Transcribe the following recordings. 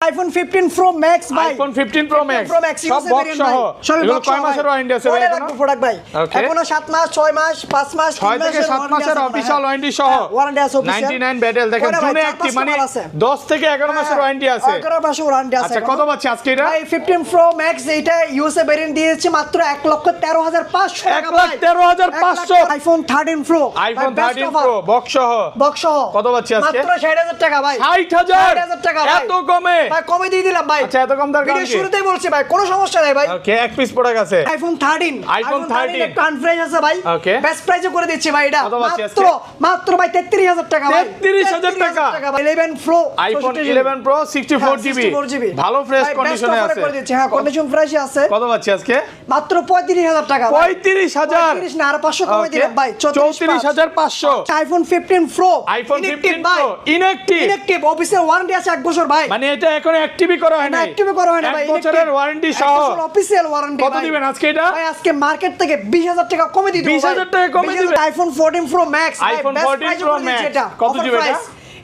IPhone 15 pro max ভাই, iPhone 15 pro max সব box সহ। এগুলো কয় মাসের ওয়ারেন্টি আছে ভাই এখনো? প্রোডাক্ট ভাই এখনো 7 মাস 6 মাস 5 মাস 6 থেকে 7 মাসের অফিশিয়াল ওয়ারেন্টি সহ ওয়ারেন্টি আছে অফিশিয়াল 99 ব্যাটেল দেখেন জুনে অ্যাক্টিভ মানে 10 থেকে 11 মাসের ওয়ারেন্টি আছে। 11 মাসের ওয়ারেন্টি আছে। আচ্ছা কত পাচ্ছি আজকে এটা? ভাই 15 প্রো ম্যাক্স এইটা ইউএসএ ভেরিয়েন্ট দিয়েছে মাত্র 1,13,500 টাকা ভাই। 1,13,500 iPhone 13 pro iPhone 13 pro box সহ কত পাচ্ছি আজকে? মাত্র 60,000 টাকা ভাই। 60,000 টাকা ভাই। এত কমে? ভাই কমে দিয়ে দিলাম ভাই। আচ্ছা এত কম দরকার ভিডিও কি? শুরুতেই বলছি ভাই কোনো সমস্যা নাই ভাই। ওকে এক পিস প্রোডাক্ট আছে আইফোন 13 আইফোন 13 কনফারেন্স আছে ভাই। ওকে বেস্ট প্রাইসে করে দিচ্ছি ভাই এটা। কত পাচ্ছি আজকে? মাত্র ভাই 33,000 টাকা ভাই। 33,000 টাকা 11 প্রো আইফোন 11 প্রো 64 জিবি ভালো ফ্রেশ কন্ডিশনে আছে। করে দিচ্ছি হ্যাঁ কন্ডিশন ফ্রেশই আছে। কত পাচ্ছি আজকে? মাত্র 35,000 টাকা ভাই। 35,000 35 না আর 500 কমে দিলাম ভাই। 34,500 iPhone 15 pro iPhone 15 pro inactive official warranty আছে 1 বছর ভাই। মানে এটা এখন অ্যাক্টিভই করা হয় না। অ্যাক্টিভ করা হয় না ভাই। 1 বছরের ওয়ারেন্টি সহ অফিসিয়াল ওয়ারেন্টি কত দিবেন আজকে এটা? ভাই আজকে মার্কেট থেকে 20,000 টাকা কমে দিতে 20,000 টাকা কমে দিবেন। IPhone 14 pro max iPhone 14 pro max কত জিবি এটা?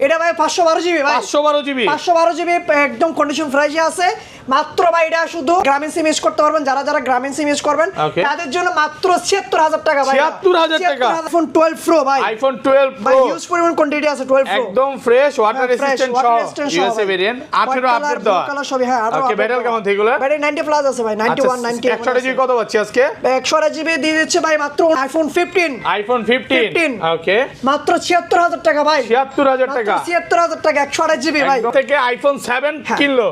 এটা ভাই 512 জিবি ভাই। 512 জিবি একদম কন্ডিশন ফ্রেশই আছে। মাত্র ভাই এটা শুধু গ্রামীণ সিম ইউজ করতে পারবেন যারা গ্রামীণ সিম ইউজ করবেন তাদের জন্য মাত্র 76,000 টাকা ভাই। 76,000 টাকা আইফোন 12 প্রো ভাই। আইফোন 12 প্রো ইউজ পরিমাণ কোয়ান্টিটি আছে 12 প্রো একদম ফ্রেশ ওয়াটার রেজিস্ট্যান্ট সহ ইউএসএ ভেরিয়েন্ট 18 আপডেট দাও। কালার সবই হ্যাঁ 18 ওকে ব্যাটারি কেমন থেগুলো? ব্যাটারি 90 প্লাস আছে ভাই 91 90 100 জিবি কত পাচ্ছি আজকে? 100 জিবি দিয়ে দিচ্ছে ভাই মাত্র আইফোন 15 ওকে মাত্র 76,000 টাকা ভাই। 76,000 টাকা 76,000 টাকা 100 জিবি ভাই। থেকে আইফোন 7 কিনলো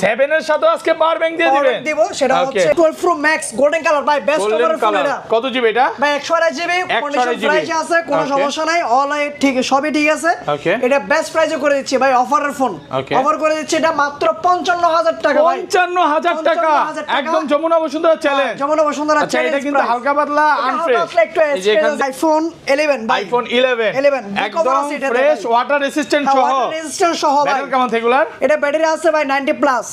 7 এর সাথে আজকে পাওয়ার ব্যাংক দিয়ে দিবেন দিব সেটা হচ্ছে 12 প্রো ম্যাক্স গোল্ডেন কালার ভাই বেস্ট ওভার ফোন এটা। কত জিবি এটা? ভাই 100 জিবি কন্ডিশন প্রাইস আছে কোনো সমস্যা নাই অল ঠিক সবই ঠিক আছে। এটা বেস্ট প্রাইসে করে দিচ্ছি ভাই অফারের ফোন অফার করে দিচ্ছি এটা মাত্র 55,000 টাকা ভাই। 55,000 টাকা একদম যমুনা বসুন্ধরা চ্যালেঞ্জ। যমুনা বসুন্ধরা চ্যালেঞ্জ। এটা কিন্তু হালকা পাতলা আনফ্রেশ। এই যে এখানে আইফোন 11 ভাই আইফোন 11 একদম ফ্রেশ ওয়াটার রেজিস্ট্যান্ট সহ ওয়াটার রেজিস্ট্যান্ট সহ ভাই। ব্যাটারি কেমন থেগুলার? এটা ব্যাটারি আছে ভাই 90 প্লাস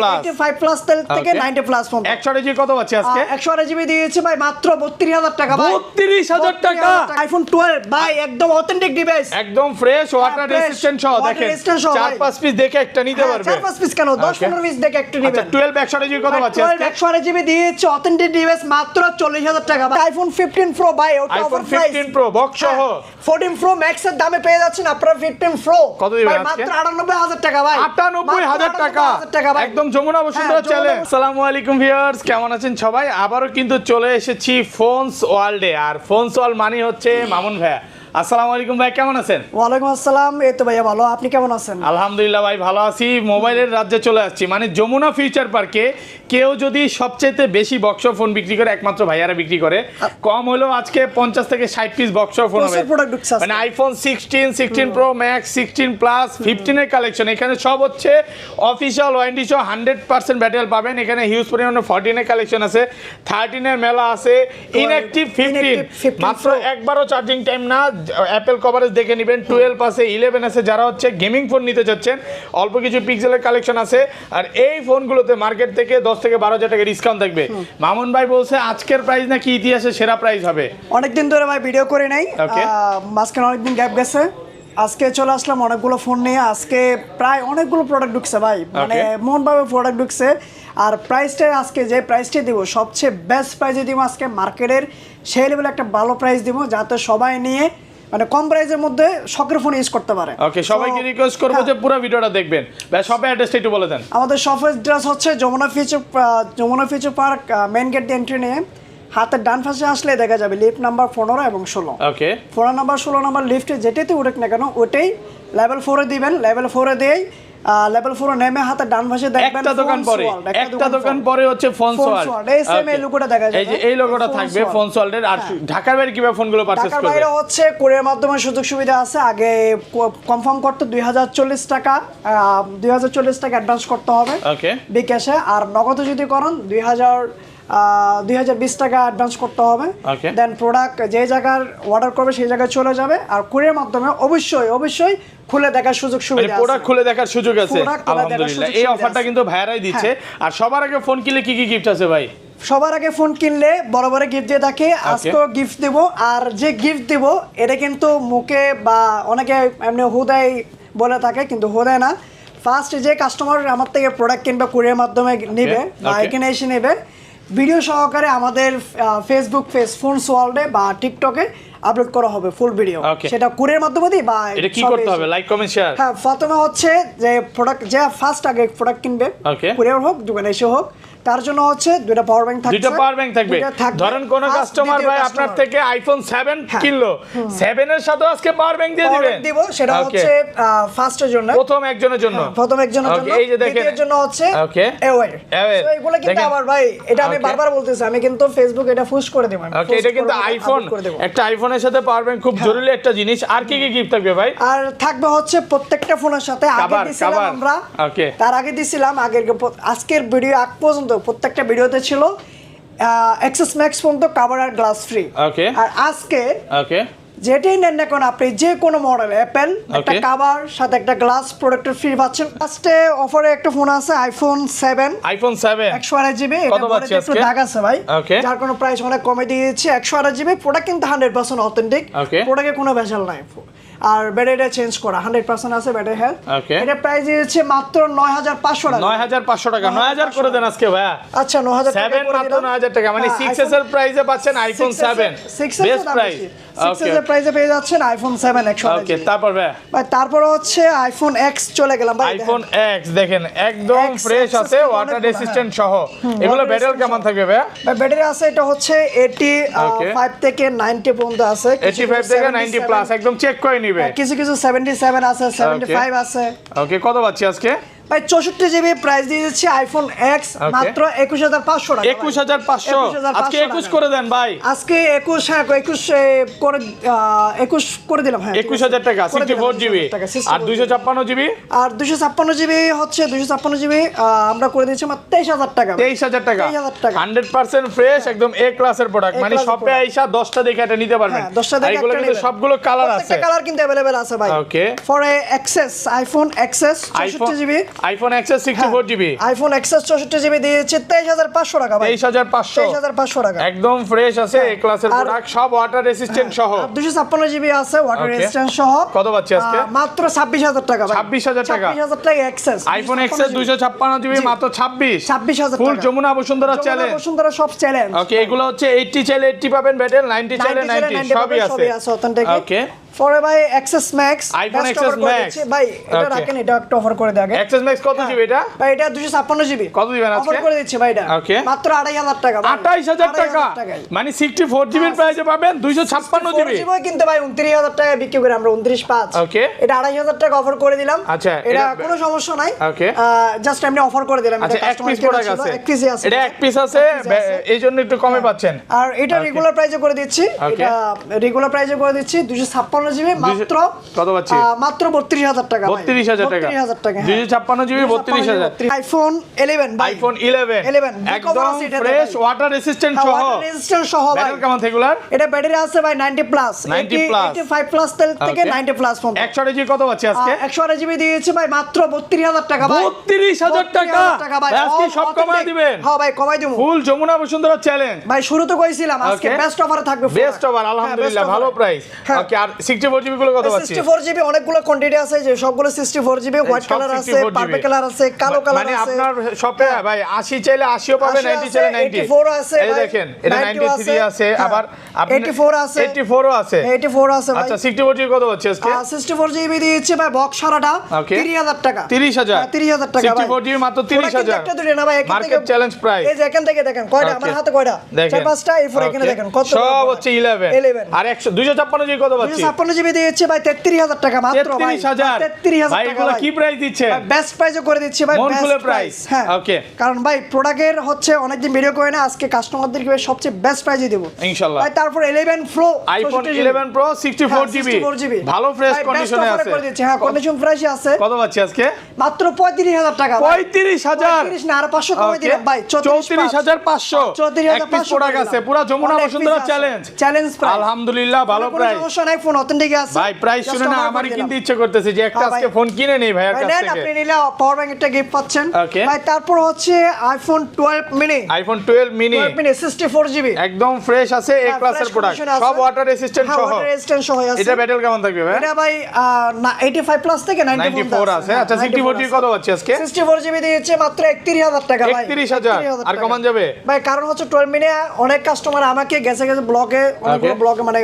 85 প্লাস থেকে 90 প্লাস ফোন। 100 জিবি কত পাচ্ছি আজকে? 100 জিবি দিয়েছি ভাই মাত্র 32,000 টাকা ভাই। 32,000 টাকা আইফোন 12 ভাই একদম অথেন্টিক ডিভাইস একদম ফ্রেশ ওয়াটার রেজিস্ট্যান্ট সহ দেখেন 4-5 পিস দেখে একটা নিতে পারবে। 4-5 পিস কেন 10-15 পিস দেখে একটা নেবেন। আচ্ছা 12 100 জিবি কত পাচ্ছি আজকে? 100 জিবি দিয়েছি অথেন্টিক ডিভাইস মাত্র 40,000 টাকা ভাই। আইফোন 15 প্রো ভাই ওটা iPhone offer price 15 pro box সহ 14 প্রো ম্যাক্স এর দামে পেয়ে যাচ্ছেন আপনারা 15 প্রো কত দিবেন ভাই আজকে? মাত্র 98,000 টাকা ভাই। 98,000 টাকা ভাই। একদম যমুনা বসুন্ধরা চ্যালেঞ্জ। আসসালামু আলাইকুম ভিউয়ার্স কেমন আছেন সবাই? আবারো কিন্তু চলে এসেছি ফোনস ওয়ার্ল্ডে আর ফোনস ওয়ার্ল্ড মানে হচ্ছে মামুন ভাই। আসসালামু আলাইকুম ভাই কেমন আছেন? ওয়ালাইকুম আসসালাম এই তো ভাইয়া ভালো আপনি কেমন আছেন? আলহামদুলিল্লাহ ভাই ভালো আছি। মোবাইলের রাজ্যে চলে আসছি মানে যমুনা ফিউচার পার্কে কেউ যদি সবচেয়ে বেশি বক্স ফোন বিক্রি করে একমাত্র ভাইয়ারা বিক্রি করে। কম হলেও আজকে 50 থেকে 60 পিস বক্স ফোন হবে মানে আইফোন 16 প্রো ম্যাক্স 16 প্লাস 15 এর কালেকশন। এখানে সব হচ্ছে অফিশিয়াল ওয়ারেন্টি সহ 100% ব্যাটারি পাবেন। এখানে হিউজ পরিমাণে 14 এর কালেকশন আছে 13 এর মেলা আছে ইনঅ্যাক্টিভ 15 মাত্র একবারও চার্জিং টাইম না অ্যাপেল কভারেজ দেখে নেবেন 12 আছে 11 আছে যারা হচ্ছে গেমিং ফোন নিতে চাচ্ছেন অল্প কিছু পিক্সেলের কালেকশন আছে। আর এই ফোনগুলোতে মার্কেট থেকে 10 থেকে 12,000 টাকা ডিসকাউন্ট থাকবে। মামুন ভাই বলছে আজকের প্রাইস নাকি ইতিহাসে সেরা প্রাইস হবে। অনেকদিন ধরে ভাই ভিডিও করে নাই মাঝখানে অনেকদিন গ্যাপ গেছে আজকে চলে আসলাম অনেকগুলো ফোন নিয়ে। আজকে প্রায় অনেকগুলো প্রোডাক্ট ঢুকছে ভাই মানে এমনভাবে প্রোডাক্ট ঢুকছে আর প্রাইসটা আজকে যে প্রাইসটা দিব সবচেয়ে বেস্ট প্রাইসে দিব আজকে মার্কেটের সেই লেভেলে একটা ভালো প্রাইস দিব যাতে সবাই নিয়ে মানে কম প্রাইসের মধ্যে শখের ফোন ইউজ করতে পারে। ওকে সবাইকে রিকোয়েস্ট করব যে পুরো ভিডিওটা দেখবেন। ভাই শপের অ্যাড্রেসটা একটু বলে দেন। আমাদের শপের অ্যাড্রেস হচ্ছে Jamuna future park main gate দিয়ে এন্ট্রি নিয়ে হাতের ডান পাশে আসলে দেখা যাবে লিফট নাম্বার 15 এবং 16 ওকে 15 নাম্বার 16 নাম্বার লিফটে যেটাতে উঠুক না কেন ওটাই লেভেল 4 এ দিবেন। লেভেল 4 এ দেই লেভেল 4 নেমে হাতে ডান পাশে দেখবেন একটা দোকান পরে হচ্ছে ফোনস ওয়ার্ল্ড এই সেম এই লোগোটা দেখা যাবে এই যে এই লোগোটা থাকবে ফোনস ওয়ার্ল্ডের। আর ঢাকার বাইরে কিভাবে ফোনগুলো পারচেজ করবে? ঢাকার বাইরে হচ্ছে কুরিয়ার মাধ্যমে সুযোগ সুবিধা আছে। আগে কনফার্ম করতে 2040 টাকা অ্যাডভান্স করতে হবে ওকে বিকাশে। আর নগদে যদি করেন 2020 টাকা অ্যাডভান্স করতে হবে। দেন প্রোডাক্ট যে জায়গার অর্ডার করবে সেই জায়গায় চলে যাবে। আর কুরিয়ার মাধ্যমে অবশ্যই খুলে দেখার সুযোগ সুবিধা আছে। প্রোডাক্ট খুলে দেখার সুযোগ আছে আলহামদুলিল্লাহ। এই অফারটা কিন্তু ভাইরাই দিচ্ছে। আর সবার আগে ফোন কিনলে কি গিফট আছে ভাই? সবার আগে ফোন কিনলে বড় গিফট দিয়ে থাকে। আজকেও গিফট দেব। আর যে গিফট দেব এটা কিন্তু মুখে বা অনেকে এমনি হুদাই বলে থাকে কিন্তু হুদাই না ফার্স্ট যে কাস্টমার আমার থেকে প্রোডাক্ট কিনবে কুরিয়ার মাধ্যমে নেবে বা Okay. এখানে এসে নেবে, ভিডিও সহকারে আমাদের ফেসবুক ফোনস ওয়ার্ল্ডে বা টিকটকে আপলোড করা হবে ফুল ভিডিও। Okay. সেটা কুরিয়ার মাধ্যমে দিই বা এটা কি সব করতে এসে- হবে? Like comment share. হ্যাঁ, প্রথমে হচ্ছে যে প্রোডাক্ট যে ফার্স্ট আগে প্রোডাক্ট কিনবে Okay. কুরিয়ার হোক দোকানে এসে হোক, তার জন্য হচ্ছে দুইটা পাওয়ার ব্যাংক থাকবে। দুইটা পাওয়ার ব্যাংক থাকবে। ধরেন কোন কাস্টমার ভাই আপনার থেকে আইফোন 7 কিনলো, 7 এর সাথে আজকে পাওয়ার ব্যাংক দিয়ে দিবেন। দিব সেটা Okay. হচ্ছে ফার্স্টের জন্য, প্রথম একজনের জন্য। প্রথম একজনের জন্য, Okay, এই যে দেখেন। দ্বিতীয়ের জন্য হচ্ছে Okay. এওয়ার। Awear। তো এগুলো কিন্তু দেখেন। আবার ভাই এটা আমি Okay. বারবার বলতেছি, আমি কিন্তু ফেসবুক এটা পুশ করে দেব। আমি ওকে, এটা কিন্তু আইফোন, একটা আইফোনের সাথে পাওয়ার ব্যাংক খুব জরুরি একটা জিনিস। আর কি কি গিফট থাকবে ভাই? আর থাকবে হচ্ছে প্রত্যেকটা ফোনের সাথে আগে Cover, দিছিলাম cover। আমরা, Okay. তার আগে দিছিলাম আজকের ভিডিও আগ পর্যন্ত প্রত্যেকটা ভিডিওতে ছিল এক্সেস ম্যাক্স পর্যন্ত কভার আর গ্লাস ফ্রি। ওকে। আর আজকে ওকে। যেটাই নেন না কেন আপনি যে কোনো মডেল অ্যাপেল একটা Okay. কভার সাথে একটা গ্লাস প্রোডাক্টের ফ্রি পাচ্ছেন। ফার্স্টে অফারে একটা ফোন আছে আইফোন 7 আইফোন 7 128 জিবি, কত এটা পাচ্ছি বডিতে একটু আজকে? দাগ আছে ভাই, Okay. যার কোনো প্রাইস অনেক কমে দিয়েছি। 128 জিবি প্রোডাক্ট কিন্তু 100% অথেন্টিক, Okay. প্রোডাক্টে কোনো ভেজাল নাই। আর ব্যাটারিটা চেঞ্জ করা 100% আছে ব্যাটারি হেলথ। Okay. এটা প্রাইস দিয়েছে মাত্র 9500 টাকা। 9500 টাকা। 9000 করে দেন আজকে ভাইয়া। আচ্ছা 9000 টাকা 7 করে মাত্র দিলাম। 9000 টাকা, মানে হ্যাঁ, 6s এর প্রাইসে পাচ্ছেন আইফোন 7 বেস্ট প্রাইস। 6s এর প্রাইসে পেয়ে যাচ্ছেন আইফোন 7 128 ওকে, জিবি। তারপর ভাই ভাই তারপর হচ্ছে আইফোন এক্স চলে গেলাম ভাই। আইফোন X দেখেন একদম X, ফ্রেশ X আছে, কিন্তু ওয়াটার অনেকগুলো, রেসিস্ট্যান্ট সহ। এগুলো water ব্যাটারি resistant কেমন সহ। থাকবে ভাই? ভাই ব্যাটারি আছে এটা হচ্ছে 85 থেকে 90 পর্যন্ত আছে। কিছু 85 কিছু থেকে 90 77 প্লাস, একদম চেক করে নিবে। কিছু কিছু 77 আছে, 75 আছে। ওকে, কত পাচ্ছি আজকে? ভাই 64 জিবি প্রাইস দিয়ে দিচ্ছি আইফোন এক্স Okay. মাত্র 21500 টাকা। 21500 আজকে 21 করে দেন ভাই। আজকে 21 হ্যাঁ 21 করে 21 করে দিলাম। হ্যাঁ 21000 টাকা, 64 জিবি। আর 256 জিবি? আর 256 জিবি হচ্ছে 256 জিবি আমরা করে দিয়েছি মাত্র 23000 টাকা। 23000 টাকা। 23000 টাকা 100% ফ্রেশ, একদম এ ক্লাসের প্রোডাক্ট। A মানে class এর শপে product। আইসা 10টা দেখে এটা নিতে পারবেন। হ্যাঁ 10টা আর দেখে এগুলো একটা কিন্তু নেবেন। সবগুলো কালার আছে। প্রত্যেকটা কালার কিন্তু अवेलेबल আছে ভাই। Okay. For XS iPhone XS 64 GB, iPhone XS 64 GB, iPhone XS 64 GB দিয়েছে 23500 টাকা ভাই। 23500 23500 টাকা। একদম ফ্রেশ আছে, এ ক্লাসের আর- প্রোডাক্ট, সব ওয়াটার রেসিস্ট্যান্ট সহ। আর 256 জিবি আছে ওয়াটার Okay. রেজিস্ট্যান্স সহ। কত পাচ্ছি আজকে? মাত্র 26000 টাকা ভাই। 26000 টাকা। 26000 টাকা এক্সেস। আইফোন এক্সএস 256 জিবি জি। মাত্র 26। 26000 ফুল টাকা। যমুনা বসুন্ধরা চ্যালেঞ্জ। বসুন্ধরা সব চ্যালেঞ্জ। ওকে, এগুলো হচ্ছে 80 চাইলে 80 পাবেন ব্যাটেল, 90 চাইলে 90 সবই আছে। অথেন্টিক। ওকে। পরে ভাই XS Max iPhone XS Max। ভাই এটা Okay. রাখেন, এটা একটা অফার করে দেয়। এক্সএস ম্যাক্স কত জিবি এটা? ভাই এটা 256 জিবি কত দিবেন আজকে? অফার করে দিচ্ছি ভাই এটা। Okay. মাত্র 28000 টাকা ভাই। 28000 টাকা, 28000 টাকায়। মানে 64 জিবির প্রাইসে পাবেন 256 জিবি। 4 জিবি কিন্তু ভাই 29000 টাকা বিক্রি করে আমরা 29.5। Okay. এটা 28000 টাকা অফার করে দিলাম। আচ্ছা, এটা এটা- কোনো সমস্যা নাই। Okay. জাস্ট এমনি অফার করে দিলাম। আচ্ছা, এক পিস প্রোডাক্ট আছে। এক পিসই আছে। এটা এক পিস আছে, এক piece আছে। এই জন্য একটু কমে পাচ্ছেন। আর এটা রেগুলার প্রাইসে করে দিচ্ছি। Okay. এটা রেগুলার প্রাইসে করে দিচ্ছি 256 জিবি মাত্র কত পাচ্ছি? মাত্র 32000 টাকা ভাই। 32000 টাকা। 32000 টাকা। 256 জিবি 32000। আইফোন 11 ভাই। আইফোন 11 একদম একদম ফ্রেশ, ওয়াটার রেসিস্ট্যান্ট সহ। ওয়াটার রেজিস্ট্যান্স সহ ভাই। ব্যাটারি কেমন থেগুলার? এটা ব্যাটারি আছে ভাই 90 প্লাস, 90 plus 85 প্লাস থেকে Okay. 90 প্লাস পর্যন্ত। 100 জিবি কত পাচ্ছি আজকে? 128 জিবি দিয়েছি ভাই মাত্র 32000 টাকা ভাই। 32000 টাকা। 32000 ভাই। ভাই, আজকে সব কমায় দিবেন। হ্যাঁ ভাই কমাই দিমু। ফুল যমুনা বসুন্ধরা চ্যালেঞ্জ। ভাই শুরুতে কইছিলাম আজকে Okay. বেস্ট অফারে থাকবে। বেস্ট ওভার, আলহামদুলিল্লাহ, ভালো প্রাইস। হ্যাঁ। ওকে, আর 64 জিবি গুলো কত পাচ্ছি? 64 জিবি অনেকগুলো কোয়ান্টিটি আছে, যে সবগুলো 64 জিবি, হোয়াইট সব কালার আছে, 64 পার্পল GB কালার আছে, কালো কালার মানে আছে। আপনার শপে ভাই 80 চাইলে 80ও পাবেন, 80 90 চাইলে 90। 84 আছে এই ভাই, দেখেন, এটা 90 93 আছে, হ্যাঁ। আবার আপনি 84 আছে, 84ও আছে। 84 আছে ভাই। আচ্ছা, 64 জিবি কত পাচ্ছি আজকে? 64 জিবি দিয়েছে ভাই বক্স সারাটা Okay. 30000 টাকা। 30000 হ্যাঁ, 30000 টাকা ভাই। 64 জিবি মাত্র প্রোডাক্ট কিন্তু 30000। একটা দুটো না ভাই, এখান মার্কেট থেকে- চ্যালেঞ্জ প্রাইস। এই যে এখান থেকে দেখেন কয়টা আমার Okay. হাতে কয়টা, দেখেন। চার পাঁচটা, এরপর এখানে Okay. দেখেন কত সব হচ্ছে 11 আর 256 জিবি কত পাচ্ছি? 256 জিবি দিয়েছে ভাই 33000 টাকা মাত্র ভাই। 33000 33000 ভাই, টাকা এগুলো ভাই। কি প্রাইস দিচ্ছেন? বেস্ট প্রাইসে করে দিচ্ছি ভাই, মন best খুলে price। price। হ্যাঁ Okay. কারণ ভাই প্রোডাক্টের হচ্ছে অনেকদিন ভিডিও করে না, আজকে কাস্টমারদেরকে সবচেয়ে বেস্ট প্রাইসে দেব ইনশাআল্লাহ। ভাই। তারপর 11 প্রো আইফোন 11 প্রো 64 জিবি ভালো ফ্রেশ কন্ডিশনে আছে। করে দিচ্ছি। হ্যাঁ কন্ডিশন ফ্রেশ আছে। কত পাচ্ছি আজকে? মাত্র 35000 টাকা ভাই। 35000 35 না আর 500 কমে দিলাম ভাই। 34500 এক পিস প্রোডাক্ট আছে, পুরো Jamuna Bashundhara challenge. Challenge price. আলহামদুলিল্লাহ, ভালো প্রাইস। সমস্যা নাই, ফোন অথেন্টিক আছে ভাই প্রাইস শুনে না আমারই কিনতে ইচ্ছে করতেছে যে একটা আজকে ফোন কিনে নেই ভাইয়ের কাছ থেকে। আপনি নিলে পাওয়ার ব্যাংক একটা গিফট পাচ্ছেন ভাই। তারপর হচ্ছে iPhone 12 mini, iPhone 12 mini 64GB একদম ফ্রেশ আছে, এ ক্লাসের প্রোডাক্ট, সব ওয়াটার রেসিস্ট্যান্ট সহ। ওয়াটার রেসিস্ট্যান্ট সহ আছে। এটা ব্যাটারি কেমন থাকবে ভাই? এটা ভাই 85 প্লাস থেকে 94 আছে। আচ্ছা 64GB কত পাচ্ছি আজকে? 64GB দিয়েছে মাত্র 31000 টাকা ভাই। 31000 আর কমান যাবে ভাই, কারণ হচ্ছে 12 মিনি অনেক কাস্টমার আমাকে গেছে ব্লগে, অনেকগুলো ব্লগে মানে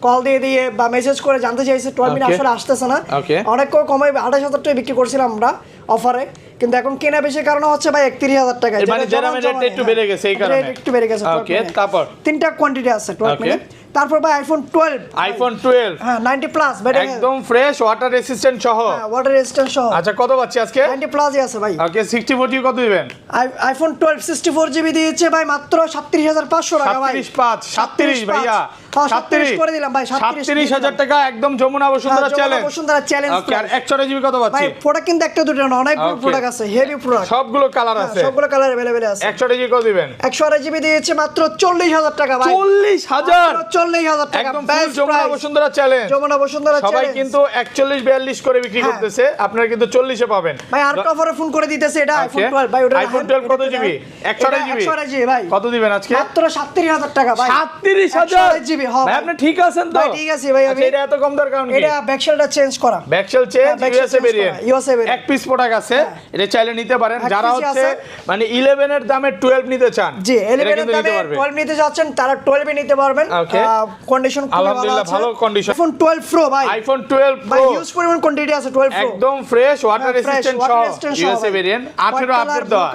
কল দিয়ে বা মেসেজ করে জানতে চাইছে 12 মিনি আসলে আসতেছে না। অনেক কমে 28000 টাকা বিক্রি করছিলাম আমরা অফারে, কিন্তু এখন কেনা বেশি কারণে হচ্ছে ভাই 31000 টাকা। মানে জেরামের রেট একটু বেড়ে গেছে এই কারণে একটু বেড়ে গেছে। ওকে, তারপর তিনটা কোয়ান্টিটি আছে 12 মিনি। তারপর ভাই আইফোন 12 হ্যাঁ 90 প্লাস একদম ফ্রেশ ওয়াটার রেসিস্ট্যান্ট সহ। হ্যাঁ ওয়াটার রেসিস্ট্যান্ট সহ। আচ্ছা কত পাচ্ছি আজকে? 90 প্লাসই আছে ভাই। ওকে 64GB কত দিবেন? আইফোন 12 64GB দিয়েছে ভাই মাত্র 37500 টাকা ভাই। 37 ভাইয়া 37 করে দিলাম ভাই। 37000 টাকা একদম যমুনা বসুন্ধরা চ্যালেঞ্জ। বসুন্ধরা চ্যালেঞ্জ। ওকে আর 128GB কত পাচ্ছি? ভাই প্রোডাক্ট কিন্তু একটা দুটো না, অনেকগুলো প্রোডাক্ট আছে, হেভি প্রোডাক্ট, সবগুলো কালার আছে, সবগুলো কালার अवेलेबल আছে। 128GB কত দিবেন? 128GB দিয়েছে মাত্র 40000 টাকা ভাই। 40000 40000 টাকা একদম ফুল যমুনা বসুন্ধরা চ্যালেঞ্জ। যমুনা বসুন্ধরা চ্যালেঞ্জ সবাই কিন্তু 41 42 করে বিক্রি করতেছে, আপনারা কিন্তু 40 এ পাবেন ভাই। আর অফারে ফোন করে দিতেছে এটা আইফোন 12 ভাই। ওটা আইফোন 12 কত জিবি? 128GB ভাই। কত দিবেন আজকে? মাত্র 37000 টাকা ভাই। 37000 জিবি হ্যাঁ ভাই। আপনি ঠিক আছেন তো? ভাই ঠিক আছে ভাই। আমি এটা এত কম দরকার কি? এটা ব্যাকশেলটা চেঞ্জ করা, back shell change USA variant, USA variant এক পিস প্রোডাক্ট আছে, এটা চাইলে নিতে পারেন। যারা হচ্ছে মানে 11 এর দামে 12 নিতে চান, জি 11 এর দামে 12 নিতে যাচ্ছেন তারা 12 এ নিতে পারবেন। কন্ডিশন খুব ভালো আছে, আলহামদুলিল্লাহ ভালো কন্ডিশন। আইফোন 12 প্রো ভাই। আইফোন 12 ভাই প্রো ইউজ পরিমাণ কোয়ান্টিটি আছে 12 প্রো, একদম ফ্রেশ ওয়াটার রেসিস্ট্যান্ট সহ ইউএসএ ভেরিয়েন্ট। 18 আপডেট দাও।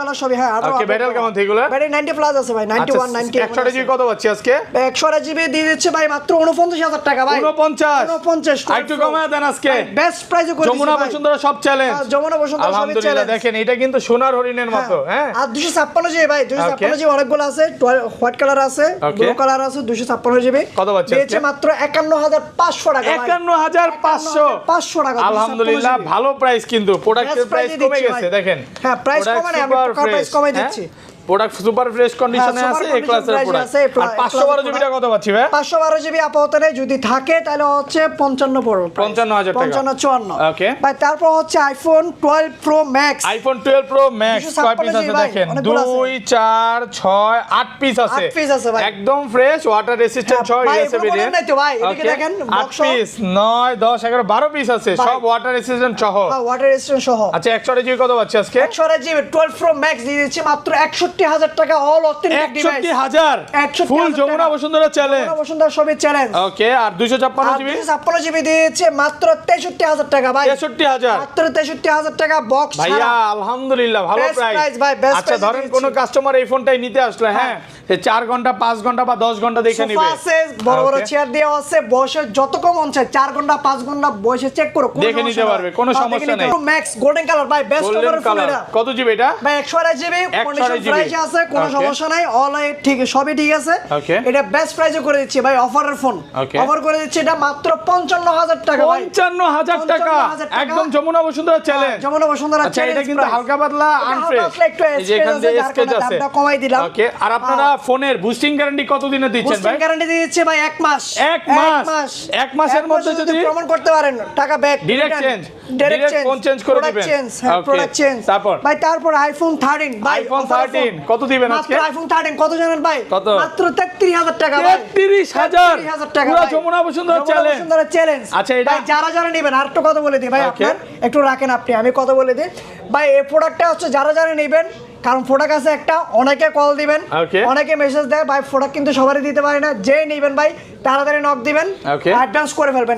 ওকে ব্যাটারি কেমন থেগুলো? ব্যাটারি 90 প্লাস আছে ভাই। 91 90। 128GB কত পাচ্ছি আজকে? 128GB দিয়ে দিচ্ছে ভাই মাত্র 49000 টাকা ভাই। 49 একটু কমায় দেন আজকে। বেস্ট প্রাইসে করে দিচ্ছি যমুনা বসুন্ধরা সব চ্যালেঞ্জ। যমুনা বসুন্ধরা সব চ্যালেঞ্জ। আলহামদুলিল্লাহ দেখেন এটা কিন্তু সোনার হরিণের মতো। হ্যাঁ আর 256GB ভাই। 256GB অনেকগুলো আছে, হোয়াইট কালার আছে, ব্লু কালার আছে। 256GB কত পাচ্ছি দিয়েছে মাত্র 51500 টাকা ভাই। 51500 টাকা। আলহামদুলিল্লাহ ভালো প্রাইস, কিন্তু প্রোডাক্টের প্রাইস কমে গেছে দেখেন। হ্যাঁ প্রাইস কমে না, আমি প্রাইস কমে দিচ্ছি। প্রোডাক্ট সুপার ফ্রেশ কন্ডিশনে আছে, এই ক্লাসের প্রোডাক্ট। আর 512GB টা কত পাচ্ছি ভাই? 512GB আপাতত নেই, যদি থাকে তাহলে হচ্ছে 55 পড়বে। 55000 টাকা। 55 ওকে ভাই। তারপর হচ্ছে iPhone 12 pro max. IPhone 12 pro max কয় পিস আছে দেখেন? 2 4 6 8 পিস আছে। 8 পিস আছে ভাই। একদম ফ্রেশ ওয়াটার রেসিস্ট্যান্ট সহ ইউএসএ ভেরিয়েন্ট। নাই তো ভাই, এদিকে দেখেন 8 পিস 9 10 11 12 পিস আছে, সব ওয়াটার রেসিস্ট্যান্ট সহ। হ্যাঁ ওয়াটার রেসিস্ট্যান্ট সহ। আচ্ছা 128GB কত পাচ্ছি আজকে? 128GB 12 প্রো ম্যাক্স দিয়ে দিচ্ছি মাত্র 61000 টাকা। All authentic device. 61000 ফুল যমুনা বসুন্ধরা চ্যালেঞ্জ। যমুনা বসুন্ধরা সবই চ্যালেঞ্জ। ওকে আর 256GB? 256GB দিয়েছে মাত্র 63000 টাকা ভাই। 63000 মাত্র 63000 টাকা বক্স ভাইয়া। আলহামদুলিল্লাহ ভালো প্রাইস ভাই। আচ্ছা ধরেন কোন কাস্টমার এই ফোনটাই নিতে আসলে, হ্যাঁ 4 ঘন্টা 5 ঘন্টা বা 10 ঘন্টা দেখে নেবে। সোফা আছে, বড় বড় চেয়ার দেওয়া আছে, বসে যত কম মন চায় 4 ঘন্টা 5 ঘন্টা বসে চেক করো, দেখে নিতে পারবে, কোনো সমস্যা নেই। ম্যাক্স গোল্ডেন কালার ভাই, বেস্ট ওভার ফোন এটা। কত জিবি এটা? ভাই 128GB কন্ডিশন প্রাইস আছে, কোনো সমস্যা নাই। অল ঠিক সবই ঠিক আছে। এটা বেস্ট প্রাইসে করে দিচ্ছি ভাই, অফারের ফোন। অফার করে দিচ্ছি এটা মাত্র 55000 টাকা ভাই। 55000 টাকা একদম যমুনা বসুন্ধরা চ্যালেঞ্জ। যমুনা বসুন্ধরা আচ্ছা চ্যালেঞ্জ। এটা কিন্তু হালকা পাতলা আনফ্রেশ, এই যে এখানে স্কেচ আছে, দামটা কমাই দিলাম। ওকে আর আপনারা ফোনের বুস্টিং গ্যারান্টি কত দিনে দিচ্ছেন ভাই? বুস্টিং গ্যারান্টি দিচ্ছি ভাই 1 মাস। 1 মাসের মধ্যে যদি প্রমাণ করতে পারেন টাকা back, direct change, direct phone change করে দিবেন। Product change. তারপর ভাই তারপর আইফোন 13 ভাই। আইফোন 13 কত দিবেন আজকে? মাত্র আইফোন 13 কত জানেন ভাই? মাত্র 33000 টাকা ভাই। 33000 টাকা পুরো যমুনা বসুন্ধরা চ্যালেঞ্জ। আচ্ছা এটা যারা যারা নেবেন আর একটু কথা বলে দিই ভাই, আপনার একটু রাখেন আপনি, আমি কথা বলে দিই ভাই। এই প্রোডাক্টটা হচ্ছে যারা যারা নেবেন, কারণ প্রোডাক্ট আছে একটা, অনেকে কল দিবেন, অনেকে মেসেজ দেয় ভাই, প্রোডাক্ট কিন্তু সবারই দিতে পারে না। যেই নেবেন ভাই তাড়াতাড়ি নক দিবেন, অ্যাডভান্স করে ফেলবেন।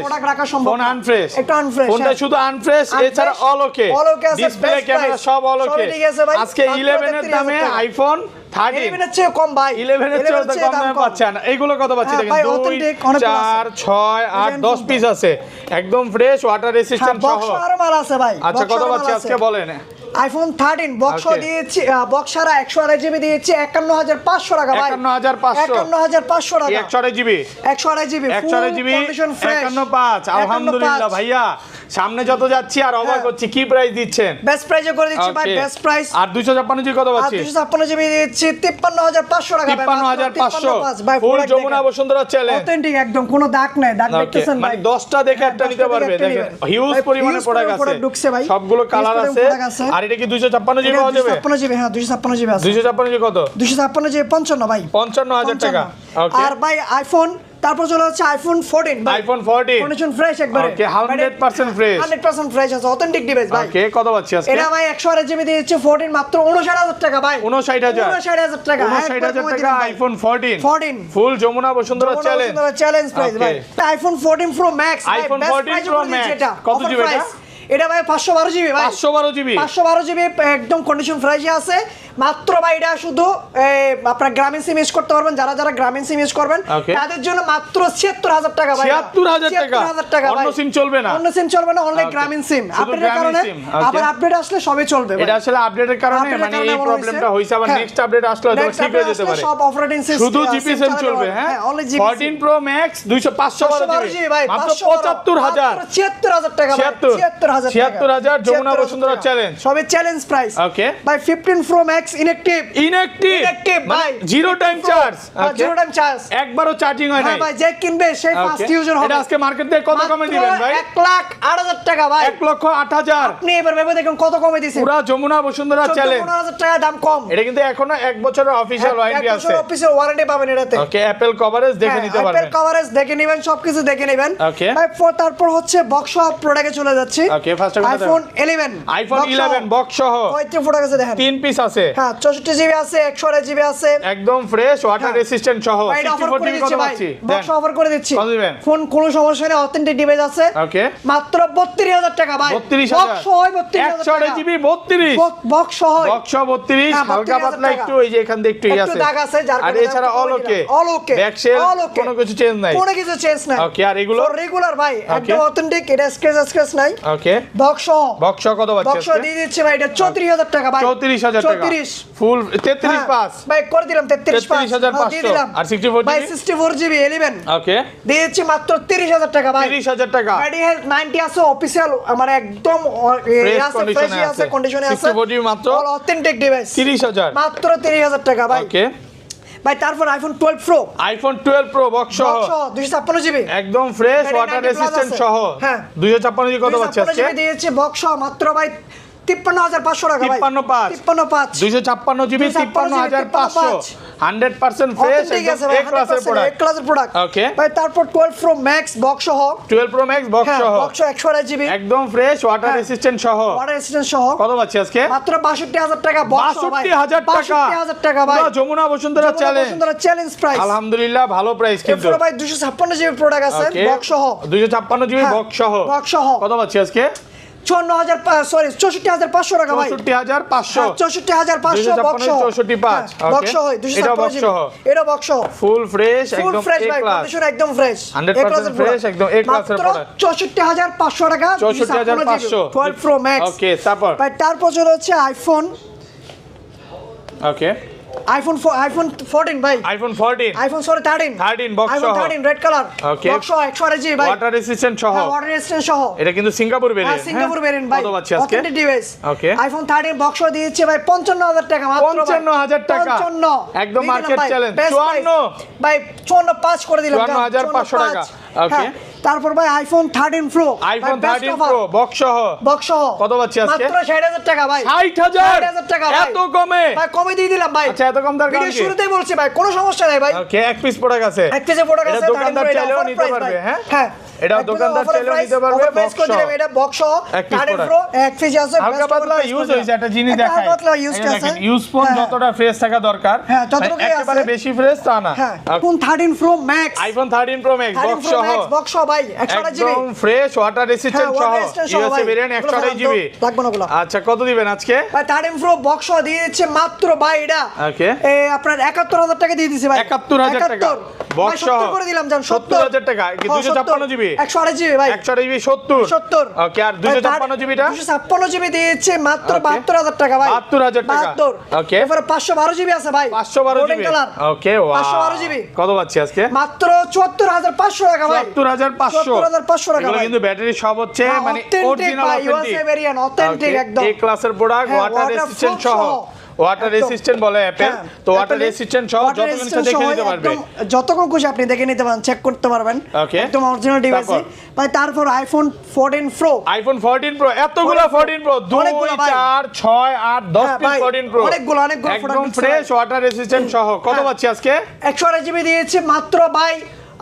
প্রোডাক্ট রাখা সম্ভব ফোন আনফ্রেশ, একটু আনফ্রেশ, ফোনটা শুধু আনফ্রেশ, এছাড়া অল ওকে, ডিসপ্লে ক্যামেরা সব অল ওকে। আজকে 11 এর দামে আইফোন 11 এর চেয়ে কম ভাই, 11 এর চেয়ে কম দামে পাচ্ছেন। এইগুলো কত পাচ্ছি দেখেন? 2 4 6 8 10 পিস আছে, একদম ফ্রেশ ওয়াটার রেসিস্ট্যান্ট সহ। বক্স আর মাল আছে ভাই। আচ্ছা কত পাচ্ছি আজকে বলেন? আইফোন 13 বক্স দিয়েছি, বক্স ছাড়া 128GB দিয়েছি 51500 টাকা ভাই। 51500 টাকা। 128GB 128GB 128GB 51500 আলহামদুলিল্লাহ ভাইয়া। সামনে যত যাচ্ছি আর অবাক হচ্ছি, কি প্রাইস দিচ্ছেন? বেস্ট প্রাইসে করে দিচ্ছি ভাই, Okay. Best price. আর 256 জি কত আর পাচ্ছি? 256 জিবি দিচ্ছি 53500 টাকা ভাই, 53500 ভাই, ফুল product যমুনা দেখেন। বসুন্ধরা চ্যালেঞ্জ, অথেন্টিক একদম, কোনো দাগ নাই, দাগ দেখতেছেন ভাই। মানে 10টা দেখে একটা নিতে 10টা দেখে পারবে। একটা দেখেন নিবেন। হিউজ ভাই, পরিমাণে huge প্রোডাক্ট আছে, product ঢুকছে ভাই, সবগুলো huge কালার পরিমাণে আছে। product আছে। আর এটা কি 256 জিবি পাওয়া যাবে? 256 জিবি, হ্যাঁ 256 জিবি আছে। 256 জি কত? 256 জিবি 55 ভাই, 55000 টাকা। 55 ওকে, আর ভাই আইফোন, তারপর চলে হচ্ছে আইফোন 14 ভাই, আইফোন 14 কন্ডিশন ফ্রেশ একবারে। ওকে, 100% ফ্রেশ। 100% ফ্রেশ আছে, অথেন্টিক ডিভাইস ভাই। ওকে, কত পাচ্ছি আজকে? এটা ভাই 128 জিবি দিয়েছে 14 মাত্র 59000 টাকা ভাই, 59000 59000 টাকা, 59000 টাকা আইফোন 14 14 ফুল Jamuna Bashundhara challenge. Challenge price Okay. ভাই। IPhone 14 pro max, iPhone 14 Pro Max, কত জিবি এটা? এটা ভাই 512 জিবি ভাই, 512 জিবি 512 জিবি একদম কন্ডিশন ফ্রেশই আছে মাত্র ভাই। এটা শুধু আপনারা গ্রামীণ সিম ইউজ করতে পারবেন, যারা যারা গ্রামীণ সিম ইউজ করবেন Okay. তাদের জন্য মাত্র 76000 টাকা ভাই, 76000 টাকা। 76000 টাকা ভাই। অন্য সিম চলবে না? অন্য সিম চলবে না, অনলি Okay. গ্রামীণ সিম। শুধু আপডেটের গ্রামীণ কারণে SIM, okay. আবার আপডেট আসলে সবই চলবে ভাই। এটা আসলে আপডেটের কারণে আপডেটের মানে কারণে এই মনে প্রবলেমটা হয়েছে। হইছে, আবার হ্যাঁ। নেক্সট আপডেট আসলে হয়তো Next ঠিক হয়ে update যেতে আসলে পারে। সব অপারেটিং সিস্টেম শুধু জিপি সিম চলবে, হ্যাঁ only GP 14 pro max 512 GB ভাই, মাত্র 75000 76000 টাকা ভাই, 76000 76000 যমুনা বসুন্ধরা চ্যালেঞ্জ। সবে চ্যালেঞ্জ প্রাইস। ওকে, ভাই 15 প্রো ম্যাক্স ইনঅ্যাক্টিভ ইনঅ্যাক্টিভ ভাই, zero time charge, zero time charge. একবারও চার্জিং হয় হ্যাঁ নাই। ভাই, যে কিনবে সেই ফার্স্ট Okay. ইউজার হবে। এটা আজকে মার্কেট থেকে কত কমে দিবেন ভাই? 1,08,000 টাকা ভাই, 1,08,000 আপনি এবার ভেবে দেখুন কত কমে দিয়েছে। পুরা যমুনা বসুন্ধরা চ্যালেঞ্জ। 14,000 টাকা দাম কম। এটা কিন্তু এখনো 1 বছরের অফিশিয়াল ওয়ারেন্টি আছে। অফিসিয়াল ওয়ারেন্টি পাবেন এটাতে। ওকে, অ্যাপল কভারেজ দেখে নিতে অ্যাপেল পারবেন। কভারেজ দেখে নেবেন, সবকিছু দেখে নেবেন। Okay. ভাই তারপর হচ্ছে বক্স সহ প্রোডাক্টে চলে যাচ্ছি। Okay, first of all iPhone 11, iPhone 11 box সহ 35 প্রোডাক্ট আছে দেখেন। 3 পিস আছে, হ্যাঁ 64 জিবি আছে, 128 জিবি আছে। একদম ফ্রেশ ওয়াটার হ্যাঁ। রেসিস্ট্যান্ট সহ ভাই এটা অফার 64 করে জিবি কত দিচ্ছি ভাই, পাচ্ছি? বক্স অফার করে দিচ্ছি। কত দিবেন? ফোন কোনো সমস্যা নেই, অথেন্টিক ডিভাইস আছে। ওকে, মাত্র 32000 টাকা ভাই, 32000 বক্স সহ 32000 টাকা। 128 জিবি 32 বক্স সহ বক্স সহ 32 হ্যাঁ, হালকা 32,000 পাতলা টাকা। একটু এই যে এখান দিয়ে একটু একটু আছে, দাগ আছে, যার আর কারণে এছাড়া দামটা অল কমে ওকে, দিলাম। All okay, back shell all okay। কোনো কিছু চেঞ্জ নাই। কোনো কিছু চেঞ্জ নাই। ওকে, আর এগুলো রেগুলার ভাই, একদম Okay. অথেন্টিক, এটা স্ক্র্যাচ নাই। ওকে, বক্স সহ বক্স সহ কত পাচ্ছি বক্স সহ আজকে? দিয়ে দিচ্ছি ভাই, এটা 34000 টাকা ভাই, 34000 টাকা 34 ফুল 33 হ্যাঁ, পাস ভাই করে দিলাম 33,500 33,500 দিয়ে দিলাম। আর 64 ভাই জিবি 64 জিবি 11 ওকে, দিয়ে দিচ্ছি মাত্র 30000 টাকা ভাই। 30000 টাকা গাড়ি হেলথ 90 আছে, অফিশিয়াল মানে একদম কন্ডিশনে ফ্রেশ আছে, কন্ডিশনে আছে। 64 জিবি মাত্র অল অথেন্টিক ডিভাইস 30000 মাত্র 30000 টাকা ভাই। ওকে, ভাই তারপর iPhone 12 pro iPhone 12 pro box সহ 256 জিবি একদম fresh Battery water 90 plus resistant আছে। সহ হ্যাঁ। 256 জিবি কত পাচ্ছি আজকে? জিবি দিয়েছে বক্স সহ মাত্র ভাই 53500 টাকা ভাই, 53,500 53,500 256 জিবি 53500 100% ফ্রেশ অথেন্টিক আছে একদম ভাই, এ ক্লাসের 100% প্রোডাক্ট। ক্লাসের প্রোডাক্ট। Okay. ভাই তারপর 12 প্রো ম্যাক্স বক্স সহ 12 প্রো ম্যাক্স বক্স হ্যাঁ সহ বক্স 128 জিবি একদম ফ্রেশ ওয়াটার হ্যাঁ। রেসিস্ট্যান্ট সহ ওয়াটার রেসিস্ট্যান্ট সহ কত পাচ্ছি আজকে? মাত্র 62000 টাকা বক্স সহ ভাই, 62000 টাকা 62000 টাকা ভাই। পুরো Jamuna Bashundhara challenge. Challenge price. আলহামদুলিল্লাহ ভালো প্রাইস কিন্তু। এরপর ভাই 256 জিবি প্রোডাক্ট আছে Okay. বক্স সহ 256 জিবি হ্যাঁ, বক্স সহ বক্স সহ কত পাচ্ছি আজকে? 64500 টাকা ভাই, 64500 64500 বক্স সহ 64,500 হ্যাঁ, বক্স সহ এটা 256 বক্স জিবি সহ এটা বক্স সহ ফুল ফ্রেশ ফুল একদম ফ্রেশ এ ভাই, ক্লাস কন্ডিশন একদম ফ্রেশ 100% fresh, একদম A class এর product। 64500 টাকা 64500 12 প্রো ম্যাক্স। ওকে, তারপর ভাই তারপর চলে হচ্ছে আইফোন ওকে, আইফোন 14 ভাই, আইফোন 14 আইফোন 13 13 বক্স আইফোন সহ 13 রেড কালার Okay. বক্স সহ 128 জিবি ভাই, ওয়াটার রেসিস্ট্যান্ট সহ ওয়াটার রেজিস্ট্যান্ট সহ এটা কিন্তু সিঙ্গাপুর হ্যাঁ ভেরিয়েন্ট সিঙ্গাপুর ভেরিয়েন্ট ভাই, কত পাচ্ছি আজকে? Authentic device Okay. IPhone 13 box সহ দিয়েছে ভাই 55000 টাকা মাত্র ভাই। 55000 টাকা 55 একদম দিয়ে দিলাম মার্কেট ভাই, চ্যালেঞ্জ best price। 54 ভাই 54 করে দিলাম 54,500 টাকা। Okay. তারপর ভাই iPhone 13 pro iPhone 13 pro box সহ বক্স সহ কত পাচ্ছি আজকে? মাত্র 60000 টাকা ভাই, 60000 টাকা ভাই। এত কমে? ভাই কমে দিয়ে দিলাম ভাই। আচ্ছা, এত কম দরকার ভিডিও কি? শুরুতেই বলছি ভাই, কোনো সমস্যা নাই ভাই। ওকে, এক পিস প্রোডাক্ট আছে, এক পিসে প্রোডাক্ট এটা আছে, দোকানদার 13 চাইলেও offer নিতে price পারবে, ভাই। হ্যাঁ হ্যাঁ এটা একদম দোকানদার offer চাইলেও price, নিতে পারবে offer price বক্স করে সহ দিলাম, এটা বক্স সহ এক piece 13 product। প্রো এক পিস আছে, হালকা best পাতলা offer price ইউজ করে হইছে, একটা জিনিস একটা দেখাই হালকা পাতলা ইউজ এই আছে। দেখেন ইউজ ফোন হ্যাঁ, যতটা ফ্রেশ থাকা দরকার হ্যাঁ, ততটুকুই আছে। একেবারে বেশি ফ্রেশ তা না। হ্যাঁ iPhone 13 pro max iPhone 13 pro max 13 box pro সহ ম্যাক্স বক্স সহ ভাই 128 জিবি একদম ফ্রেশ ওয়াটার রেসিস্ট্যান্ট সহ ইউএসএ ভেরিয়েন্ট 128 জিবি লাগবে না ওগুলো আচ্ছা, কত দিবেন আজকে? ভাই 13 প্রো বক্স সহ দিয়ে দিচ্ছে মাত্র ভাই এটা ওকে, আপনার 71000 টাকা দিয়ে দিছি ভাই 71000 টাকা বক্স সহ 70 করে দিলাম জান 70000 টাকা কি 256 জিবি 128 জিবি ভাই, 128 জিবি 70। ওকে, আর 256 জিবিটা 256 জিবি দিয়েছে মাত্র 72000 টাকা ভাই, 72000 টাকা। 72। ওকে, এরপরে 512 জিবি আছে ভাই, 512 জিবি। ওকে, ওয়াও, 512 জিবি কত পাচ্ছি আজকে? মাত্র 74500 টাকা ভাই, 74500 টাকা এগুলো ভাই। কিন্তু ব্যাটারি সব হচ্ছে মানে original authentic USA variant, authentic একদম এই ক্লাসের প্রোডাক্ট, হ্যাঁ, ওয়াটার রেসিস্ট্যান্ট সহ। ওয়াটার একদম। রেসিস্ট্যান্ট বলে অ্যাপেল, হ্যাঁ, তো ওয়াটার Apple-এর রেসিস্ট্যান্ট সহ water যতক্ষণ ইচ্ছা resistant দেখে সহ নিতে পারবে। একদম যতক্ষণ খুশি আপনি দেখে নিতে পারেন, চেক করতে পারবেন। ওকে, একদম অরিজিনাল ডিভাইস ভাই। তারপর আইফোন 14 প্রো, আইফোন 14 প্রো, এতগুলো 14 প্রো, 2 অনেকগুলো ভাই। 4 6 8 10 হ্যাঁ পিস ভাই, 14 প্রো, অনেকগুলো একদম product ফ্রেশ ওয়াটার রেসিস্ট্যান্ট সহ। কত হ্যাঁ। পাচ্ছি আজকে? 128 জিবি দিয়েছে মাত্র ভাই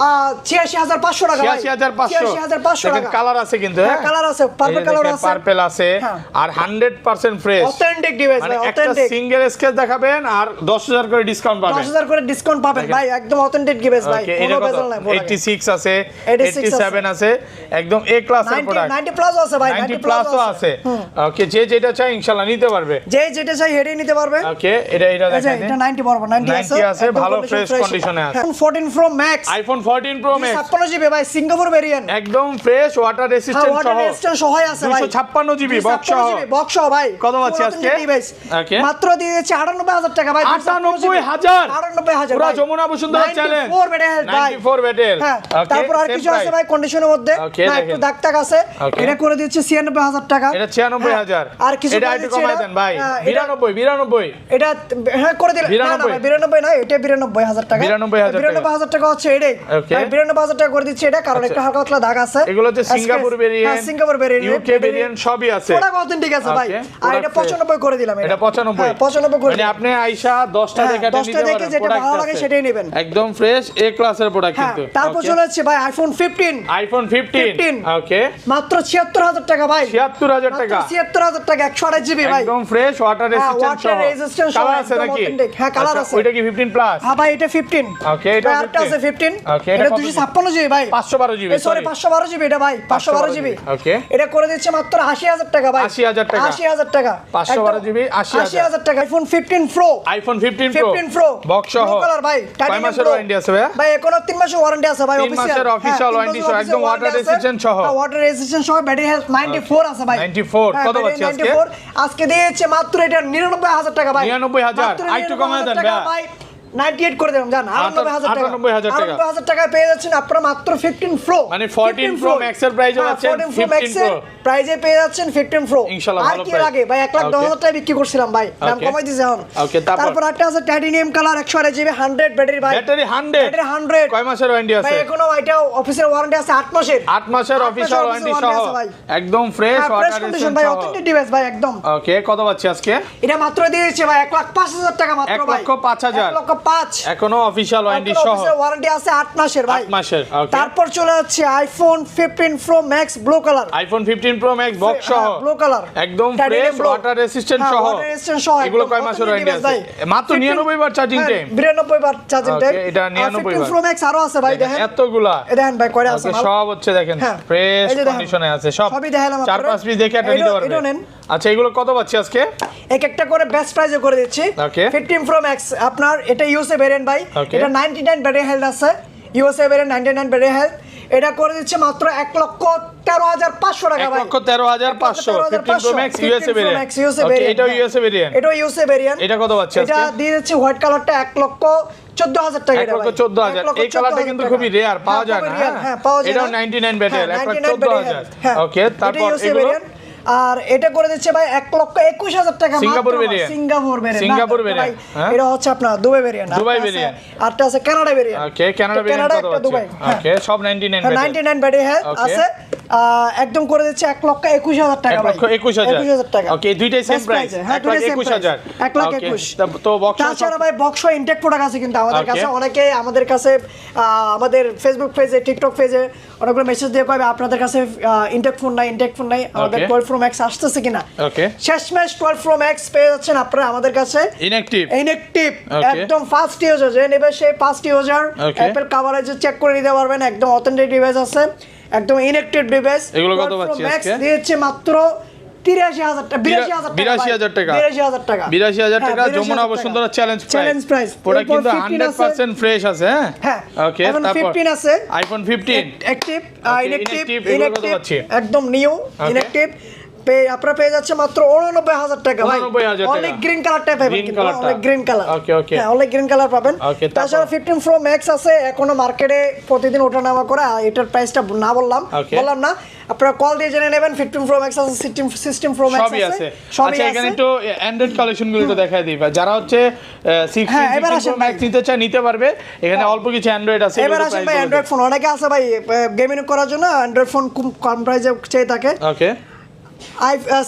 86500 টাকা ভাই, 86500 86500 দেখেন টাকা। কালার আছে কিন্তু, হ্যাঁ, কালার আছে, পার্পল কালার আছে, পার্পল আছে, হ্যাঁ। আর 100% ফ্রেশ অথেন্টিক ডিভাইস মানে ভাই, একটা অথেন্টিক। সিঙ্গেল স্কেচ দেখাবেন আর 10000 করে ডিসকাউন্ট পাবেন। 10000 করে ডিসকাউন্ট পাবেন ভাই, একদম অথেন্টিক ডিভাইস ভাই, ওকে, কোনো এটা কত? বেজাল নাই। 86 আছে, 86 87 আছে, একদম এ ক্লাসের প্রোডাক্ট। 90 প্লাস আছে ভাই, 90 প্লাসও আছে। ওকে, যে যেটা চাই ইনশাআল্লাহ নিতে পারবে। যে যেটা চাই হেডে নিতে পারবে। ওকে, এটা এই যে দেখাই এটা 90 বরাবর 90 আছে, 90 আছে, একদম ভালো condition fresh কন্ডিশনে আছে। iPhone 14 Pro Max, iPhone 14 pro max 56 GB ভাই, সিঙ্গাপুর ভেরিয়েন্ট, একদম ফ্রেশ ওয়াটার রেসিস্ট্যান্ট ওয়াটার সহ, রেজিস্ট্যান্ট সহায় আছে ভাই, 256 জিবি বক্স সহ। বক্স সহ ভাই। কত পাচ্ছি Full আজকে? authentic device। ওকে, মাত্র দিয়েছে 98000 টাকা ভাই, 98000 98000 পুরো ভাই। যমুনা বসুন্ধরা চ্যালেঞ্জ 94 ব্যাটারি ভাই, 94 ব্যাটেল। হ্যাঁ। ওকে, তারপর আর কিছু আছে ভাই কন্ডিশনের মধ্যে, ওকে, না একটু দেখেন। দাগ টাগ আছে, ওকে। এটা করে দিচ্ছে 96000 টাকা, এটা 96000। হ্যাঁ, আর কিছু এটা করে একটু দিচ্ছে কমায় এটা, দেন ভাই, এটা 92 এটা হ্যাঁ করে দিলে, না না 92 ভাই 92 না, এটা 92000 টাকা, 92000 টাকা হচ্ছে এটাই ওকে। ভাই, 92000 টাকা করে দিচ্ছে এটা, কারণ একটা হালকা পাতলা দাগ আছে। এগুলো হচ্ছে Singapore variant, Singapore variant, UK variant সবই আছে। পুরো অথেন্টিক আছে ভাই। ওকে, আর পুরো এটা fresh। 95 করে দিলাম, এটা 95 হ্যাঁ, 95 করে মানে দিলাম। আপনি আইসা 10টা হ্যাঁ, দেখে 10টা নিতে দেখে পারেন, যেটা প্রোডাক্ট ভালো লাগে আছে। সেটাই নেবেন। একদম ফ্রেশ এ ক্লাসের প্রোডাক্ট হ্যাঁ, কিন্তু। তারপর চলে যাচ্ছে ভাই আইফোন 15, আইফোন 15 ওকে, মাত্র 76000 টাকা ভাই, 76000 টাকা, 76000 টাকা, 128 জিবি ভাই, একদম ফ্রেশ ওয়াটার রেসিস্ট্যান্ট সহ। water resistant সহ, কালার আছে একদম নাকি? authentic। হ্যাঁ, কালার আচ্ছা, আছে। ওইটা কি 15 প্লাস? হ্যাঁ ভাই, এটা 15। ওকে, এটা ভাই, আরেকটা আছে 15, ওকে, এটা এটা কত 256 জিবি ভাই, 512 জিবি, সরি 512 জিবি এটা ভাই, 512 জিবি। ওকে, এটা করে দিচ্ছে মাত্র 80000 টাকা ভাই, 80000 টাকা, 80000 টাকা, 512 জিবি, 80000 টাকা। IPhone 15 pro, iPhone 15 pro box সহ, কালার ভাই, কয় টাইটানিয়াম মাসের প্রো ওয়ারেন্টি আছে ভাইয়া? ভাই, এখনো 3 মাসের ওয়ারেন্টি আছে ভাই, 3 মাসের official warranty সহ, একদম water resistant সহ। ওয়াটার রেজিস্ট্যান্ট সহ, ব্যাটারি হেলথ 94 আছে ভাই, 94 হ্যাঁ, কত battery পাচ্ছি আজকে? 94 আজকে দিয়েছে মাত্র এটা 99000 টাকা ভাই, 99000 মাত্র আরেকটু কমায় দেন 99000 ভাইয়া। 98 করে দিলাম জান, 98000 টাকা, 98000 টাকা। 98000 টাকায় পেয়ে যাচ্ছেন আপনারা মাত্র 15 প্রো, মানে 14 Pro Max এর প্রাইসে পাচ্ছেন 15 Pro। প্রাইজে পেয়ে যাচ্ছেন 15 প্রো। ইনশাআল্লাহ আর ভালো কি price। লাগে ভাই, 1,10,000 টাকায় বিক্রি করছিলাম ভাই, দাম Okay. কমাই দিয়েছে এখন। Okay, তারপর একটা আছে টাইটানিয়াম কালার 128 জিবি 100 ব্যাটারি ভাই, ব্যাটারি 100 ব্যাটারি 100 কয় মাসের ওয়ারেন্টি ভাই, আছে? এখনো এটা অফিসের ওয়ারেন্টি আছে 8 মাসের, 8 মাসের 8 অফিশিয়াল মাসের ওয়ারেন্টি official সহ, warranty আছে ভাই। একদম fresh fresh water condition resistant ভাই, সহ। অথেন্টিক ডিভাইস ভাই একদম। ওকে, কত পাচ্ছি আজকে? এটা মাত্র দিয়েছে ভাই 1,05,000 টাকা মাত্র ভাই, 1,05,000 1,05,000 এখনো অফিশিয়াল ওয়ারেন্টি সহ, অফিসের ওয়ারেন্টি আছে 8 মাসের ভাই, 8 মাসের। ওকে, তারপর চলে যাচ্ছে iPhone 15 pro max blue colour, iPhone 15 pro max box সহ, ব্লু কালার একদম Titanium fresh blue। Water resistant হ্যাঁ, সহ। water resistant সহ, এগুলো একদম কয় মাসের authentic ওয়ারেন্টি device আছে? ভাই। মাত্র 99 বার চার্জিং টাইম, 92 বার চার্জিং Okay, টাইম, এটা 99 বার। প্রো ম্যাক্স আরো আছে ভাই, দেখেন এতগুলা। দেখেন ভাই কয়টা আছে ওকে, মাল। সব হচ্ছে দেখেন হ্যাঁ, ফ্রেশ এই যে দেখেন, কন্ডিশনে আছে সব, সবই দেখালাম 4-5 পিস দেখে একটা নিতে এটা পারবে। নেন। আচ্ছা, এগুলো কত পাচ্ছি আজকে? এক একটা করে বেস্ট প্রাইসে করে দিচ্ছি। Okay. 15 প্রো ম্যাক্স আপনার এটা ইউএসএ ভেরিয়েন্ট ভাই, Okay. এটা 99 ব্যাটারি হেলথ আছে, ইউএসএ ভেরিয়েন্ট 99 ব্যাটারি হেলথ, এটা করে দিচ্ছে মাত্র 1,13,500 টাকা ভাই, 1,13,500 15 pro max USA 15 Pro variant. Max USA ওকে, variant, এটাও হ্যাঁ। USA variant. এটাও ইউএসএ ভেরিয়েন্ট। এটা কত পাচ্ছি এটা আজকে? দিয়ে দিচ্ছি হোয়াইট কালারটা 1,14,000 টাকা, এটা ভাই। 1,14,000 এই কালারটা কিন্তু খুবই রেয়ার, পাওয়া যায় না। হ্যাঁ, পাওয়া যায় এটাও না। 99 ব্যাটারি, হ্যাঁ, 99 1,14,000। হ্যাঁ, ওকে, এটা তারপর USA এগুলো variant। আর এটা করে দিচ্ছে ভাই 1,21,000 টাকা মাত্র সিঙ্গাপুর ভাই, variant। সিঙ্গাপুর ভেরিয়েন্ট, সিঙ্গাপুর না, variant, ভাই, হ্যাঁ। এটা হচ্ছে আপনার দুবাই ভেরিয়েন্ট, দুবাই variant। আরটা আছে কানাডা ভেরিয়েন্ট। ওকে, কানাডা ভেরিয়েন্ট কত পাচ্ছি? দুবাই, হ্যাঁ। ওকে, সব 99 ব্যাটারি। 99 ব্যাটারি হ্যাঁ Okay. আছে, একদম করে দিচ্ছে 1,21,000 টাকা ভাই, 1,21,000 টাকা। ওকে, দুইটাই সেম Best প্রাইস, price এ, হ্যাঁ, দুইটাই same price। 1,21,000। 1,21,000 তো বক্স তাছাড়া ভাই বক্স ইনটেক প্রোডাক্ট আছে কিন্তু আমাদের Okay. কাছে, অনেকে আমাদের কাছে আমাদের ফেসবুক পেজে টিকটক পেজে অনেকগুলো মেসেজ দিয়ে কবে আপনাদের কাছে ইনটেক ফোন নাই, আমাদের Okay. 12 প্রো ম্যাক্স আসতেছে কিনা। ওকে, শেষমেশ 12 প্রো ম্যাক্স পেয়ে যাচ্ছেন আপনারা আমাদের কাছে ইনঅ্যাকটিভ। Inactive, Okay. একদম ফার্স্ট ইউজার, যে নেবে সে first user, Okay. Apple coverage check করে নিতে পারবেন, একদম অথেন্টিক ডিভাইস আছে, একদম ইনঅ্যাকটিভ ডিভাইস। এগুলো কত পাচ্ছি ম্যাক্স আজকে? দিয়েছে মাত্র ৮২,০০০ টাকা ৮২,০০০ টাকা ৮২,০০০ টাকা ৮২,০০০ টাকা হ্যাঁ, যমুনা ৮২,০০০ বসুন্ধরা চ্যালেঞ্জ চ্যালেঞ্জ প্রাইস ওটা কিন্তু 100% ফ্রেশ আছে হ্যাঁ ওকে এখন তারপর 15 আছে আইফোন 15 অ্যাক্টিভ inactive, এগুলো কত পাচ্ছি? একদম নিউ ইনঅ্যাক্টিভ আপনারা পেয়ে যাচ্ছে মাত্র 89,000 টাকা ভাই 89,000 টাকা। অনেক গ্রিন কালারটা পাবেন Green কিন্তু কালারটা। অনেক গ্রিন কালার Okay, okay. হ্যাঁ অনেক গ্রিন কালার পাবেন Okay, তাছাড়া 15 প্রো ম্যাক্স আছে এখনো মার্কেটে প্রতিদিন ওঠানামা করে এটার প্রাইসটা না বললাম Okay. না আপনারা কল দিয়ে জেনে নেবেন 15 প্রো ম্যাক্স আছে সিস্টেম প্রো ম্যাক্স সবই আছে আছে আচ্ছা এখানে একটু অ্যান্ড্রয়েড কালেকশনগুলো একটু দেখাই দিই ভাই। যারা হচ্ছে 16 এবার আসেন প্রো ম্যাক্স নিতে চায় নিতে পারবে এখানে অল্প কিছু অ্যান্ড্রয়েড আছে এবার আসেন ভাই অ্যান্ড্রয়েড ফোন অনেকে আছে ভাই গেমিং করার জন্য অ্যান্ড্রয়েড ফোন খুব কম প্রাইসে চেয়ে থাকে ওকে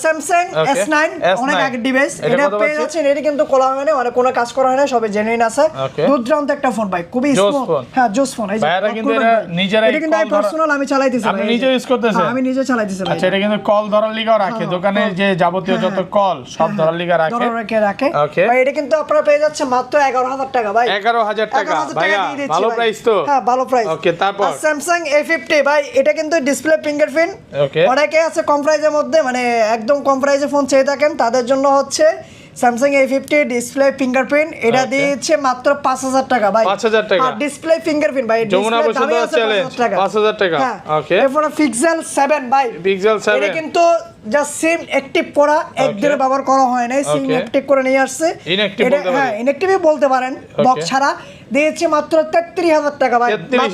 স্যামসাং Okay. S9 অনেক S9 আগের ডিভাইস এটা এটা কত পেয়ে পাচ্ছি? যাচ্ছেন এটা কিন্তু কোলা হয় না মানে কোনো কাজ করা হয় না সবে জেনুইন আছে Okay. দুর্দান্ত একটা ফোন ভাই খুবই Jose স্মুথ phone। হ্যাঁ জোস ফোন এই যে ভাইয়ারা কিন্তু করবেন এরা ভাই। নিজেরাই এটা কিন্তু call ধরা- পার্সোনাল আমি চালাইতেছি আপনি ভাই, নিজে এই যে। use করতেছেন? হ্যাঁ, আমি নিজে চালাইতেছি ভাই আচ্ছা এটা কিন্তু কল ধরার লিগাও রাখে দোকানে যে যাবতীয় যত কল সব ধরার লিগা রাখে রাখে Okay. ভাই এটা কিন্তু আপনারা পেয়ে যাচ্ছে মাত্র 11,000 টাকা ভাই 11,000 টাকা 11,000 ভাইয়া দিয়ে দিচ্ছি ভালো ভাই। প্রাইস তো হ্যাঁ ভালো প্রাইস Okay, তারপর? স্যামসাং A50 ভাই এটা কিন্তু ডিসপ্লে ফিঙ্গারপ্রিন্ট Okay. অনেকে আছে কম প্রাইসের মধ্যে মানে একদম কম প্রাইসে ফোন চেয়ে থাকেন তাদের জন্য হচ্ছে স্যামসাং A50 ডিসপ্লে ফিঙ্গারপ্রিন্ট এটা Okay. দিয়েছে মাত্র 5,000 টাকা ভাই 5,000 টাকা। আর ডিসপ্লে ফিঙ্গারপ্রিন্ট ভাই যমুনা display বসুন্ধরা দামই আছে challenge, 5,000 5,000 টাকা। Okay. এরপর পিক্সেল 7 ভাই Pixel 7 এটা কিন্তু জাস্ট সিম অ্যাক্টিভ করা একদিনে ব্যবহার করা হয় নাই সিম Okay. অ্যাক্টিভ করে নিয়ে আসছে Inactive এটা বলতে পারি। হ্যাঁ ইনঅ্যাক্টিভই বলতে পারেন বক্স ছাড়া দিয়েছে মাত্র 33,000 টাকা ভাই 33,000